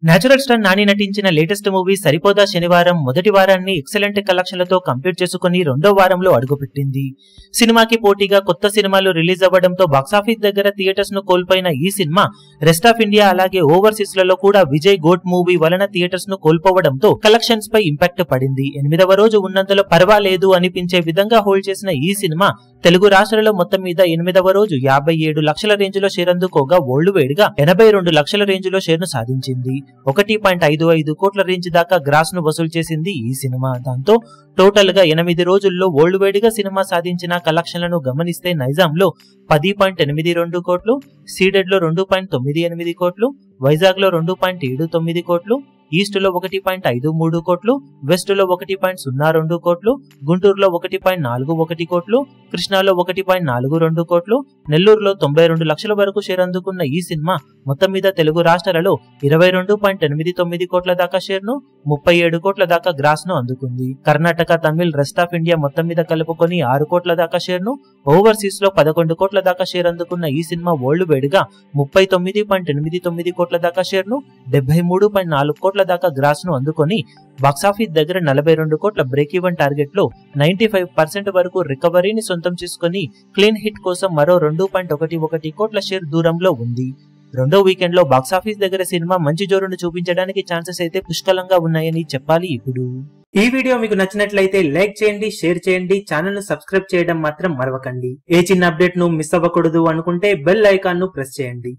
Natural star Nani నటించిన latest movie సరిపోదా శనివారం మొదటి వారాన్ని ఎక్సలెంట్ కలెక్షన్లతో కంప్లీట్ చేసుకుని రెండో వారంలో అడుగుపెట్టింది. సినిమాకి పోటీగా కొత్త సినిమాలు రిలీజ్ అవ్వడంతో బాక్సాఫీస్ దగ్గర థియేటర్స్ ను కోల్పోయిన ఈ సినిమా రెస్ట్ ఆఫ్ ఇండియా అలాగే ఓవర్సీస్ లలో కూడా విజయ్ గోట్ మూవీ వలన థియేటర్స్ ను కోల్పోవడంతో కలెక్షన్స్ పై ఇంపాక్ట్ పడింది. 8వ రోజు ఉన్నంతలో పర్వాలేదు అనిపించే విధంగా హోల్డ్ చేసిన ఈ సినిమా తెలుగు రాష్ట్రాలలో మొత్తం మీద 8వ రోజు 57 లక్షల రేంజ్ లో షేర్ అందుకోగా వరల్డ్ వైడ్ గా 82 లక్షల రేంజ్ లో షేర్ ను సాధించింది. 1.55 కోట్ల రేంజ్ దాకా గ్రాస్ ను వసూలు చేసింది ఈ సినిమా. దాంతో టోటల్ గా 8 రోజుల్లో వరల్డ్ వైడ్ గా సినిమా సాధించిన కలెక్షన్లను గమనిస్తే నైజాం లో 10.82 కోట్లు, సీడెడ్ లో 2.98 కోట్లు, వైజాగ్ లో 2.79 కోట్లు, ఈస్ట్ లో 1.53 కోట్లు, వెస్ట్ లో 1.02 కోట్లు, గుంటూరులో 1.41 కోట్లు, కృష్ణాలో 1.42 కోట్లు, నెల్లూరులో 92 లక్షల వరకు షేర్ అందుకున్న ఈ సినిమా మొత్తం మీద తెలుగు రాష్ట్రాలలో 22.89 కోట్ల దాకా షేర్ ను, 37 కోట్ల దాకా గ్రాస్ ను అందుకుంది. Karnataka, Tamil, rest of India మొత్తం మీద కలుపుకొని 6 కోట్ల దాకా షేర్ ను, ఓవర్సీస్ లో 11 కోట్ల దాకా షేర్ అందుకున్న ఈ సినిమా వరల్డ్ వైడ్ గా 39.89 కోట్ల దాకా షేర్ ను, 73.4 కోట్ల దాకా గ్రాస్ ను అందుకొని బాక్సాఫీస్ దగ్గర 42 కోట్ల బ్రేక్ ఈవెన్ టార్గెట్ లో 95% వరకు రికవరీని సొంతం చేసుకుని క్లీన్ హిట్ కోసం మరో 2.11 కోట్ల షేర్ దూరంలో ఉంది. రెండో వీకెండ్ లో బాక్సాఫీస్ దగ్గర సినిమా మంచి జోరును చూపించడానికి ఛాన్సెస్ అయితే పుష్కలంగా ఉన్నాయని చెప్పాలి. ఇప్పుడు ఈ వీడియో మీకు నచ్చినట్లయితే లైక్ చేయండి, షేర్ చేయండి, ఛానల్ ను సబ్స్క్రైబ్ చేయడం మాత్రం మరవకండి. ఏ చిన్న అప్డేట్ ను మిస్ అవ్వకూడదు అనుకుంటే బెల్ ఐకాన్ ను ప్రెస్ చేయండి.